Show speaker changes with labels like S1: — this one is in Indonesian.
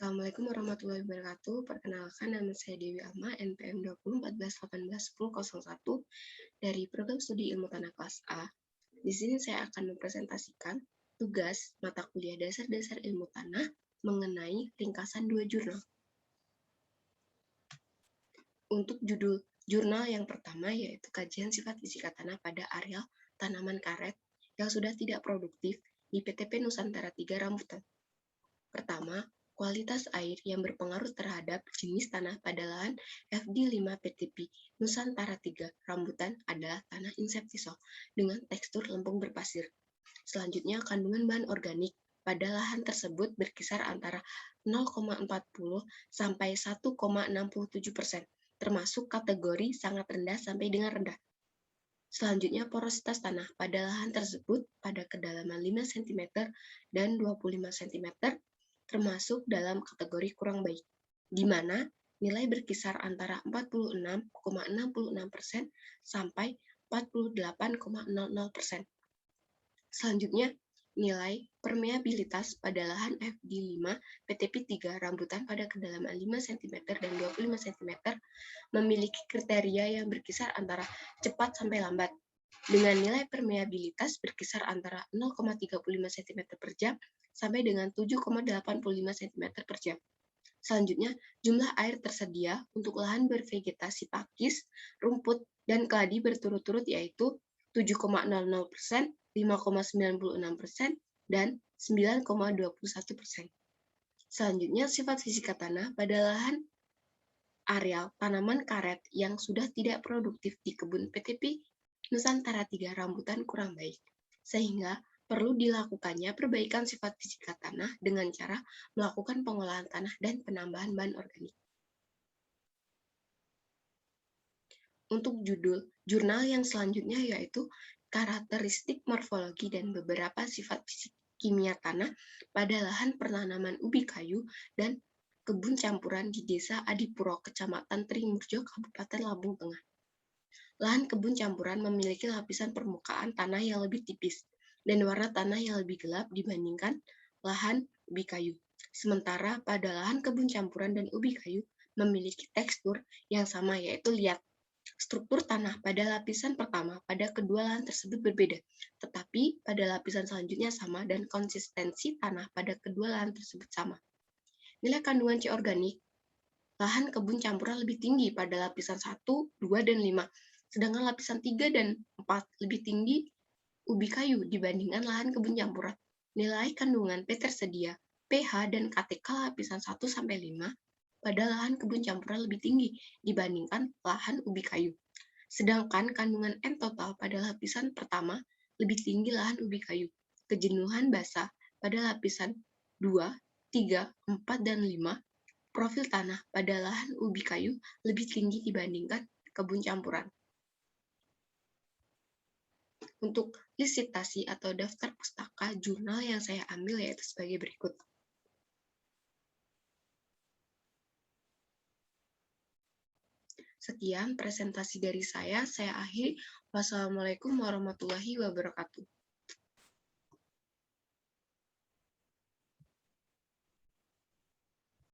S1: Assalamualaikum warahmatullahi wabarakatuh. Perkenalkan, nama saya Dewi Alma, NPM 2014181001 dari Program Studi Ilmu Tanah kelas A. Di sini saya akan mempresentasikan tugas mata kuliah Dasar-Dasar Ilmu Tanah mengenai ringkasan 2 jurnal. Untuk judul jurnal yang pertama yaitu Kajian Sifat Fisika Tanah pada Areal Tanaman Karet yang sudah tidak produktif di PTP Nusantara 3 Rambutan. Pertama, kualitas air yang berpengaruh terhadap jenis tanah pada lahan FD5 PTP Nusantara 3 Rambutan adalah tanah insektisol dengan tekstur lempung berpasir. Selanjutnya, kandungan bahan organik pada lahan tersebut berkisar antara 0,40 sampai 1,67%, termasuk kategori sangat rendah sampai dengan rendah. Selanjutnya, porositas tanah pada lahan tersebut pada kedalaman 5 cm dan 25 cm termasuk dalam kategori kurang baik, di mana nilai berkisar antara 46,66% sampai 48,00%. Selanjutnya, nilai permeabilitas pada lahan FD5 PTP 3 rambutan pada kedalaman 5 cm dan 25 cm memiliki kriteria yang berkisar antara cepat sampai lambat, dengan nilai permeabilitas berkisar antara 0,35 cm per jam sampai dengan 7,85 cm per jam. Selanjutnya, jumlah air tersedia untuk lahan bervegetasi pakis, rumput, dan keladi berturut-turut yaitu 7,00%, 5,96%, dan 9,21%. Selanjutnya, sifat fisika tanah pada lahan areal tanaman karet yang sudah tidak produktif di kebun PTP Nusantara 3 Rambutan kurang baik, sehingga perlu dilakukannya perbaikan sifat fisika tanah dengan cara melakukan pengolahan tanah dan penambahan bahan organik. Untuk judul jurnal yang selanjutnya yaitu Karakteristik Morfologi dan Beberapa Sifat Fisik Kimia Tanah pada Lahan Penanaman Ubi Kayu dan Kebun Campuran di Desa Adipuro, Kecamatan Trimurjo, Kabupaten Lampung Tengah. Lahan kebun campuran memiliki lapisan permukaan tanah yang lebih tipis dan warna tanah yang lebih gelap dibandingkan lahan ubi kayu. Sementara pada lahan kebun campuran dan ubi kayu memiliki tekstur yang sama yaitu liat. Struktur tanah pada lapisan pertama pada kedua lahan tersebut berbeda, tetapi pada lapisan selanjutnya sama dan konsistensi tanah pada kedua lahan tersebut sama. Nilai kandungan C organik lahan kebun campuran lebih tinggi pada lapisan 1, 2, dan 5, sedangkan lapisan 3 dan 4 lebih tinggi ubi kayu dibandingkan lahan kebun campuran. Nilai kandungan P tersedia, pH, dan KTK lapisan 1 sampai 5 pada lahan kebun campuran lebih tinggi dibandingkan lahan ubi kayu. Sedangkan kandungan N total pada lapisan pertama lebih tinggi lahan ubi kayu. Kejenuhan basah pada lapisan 2, 3, 4, dan 5, profil tanah pada lahan ubi kayu lebih tinggi dibandingkan kebun campuran. Untuk list citasi atau daftar pustaka jurnal yang saya ambil yaitu sebagai berikut. Sekian presentasi dari saya akhiri. Wassalamualaikum warahmatullahi wabarakatuh.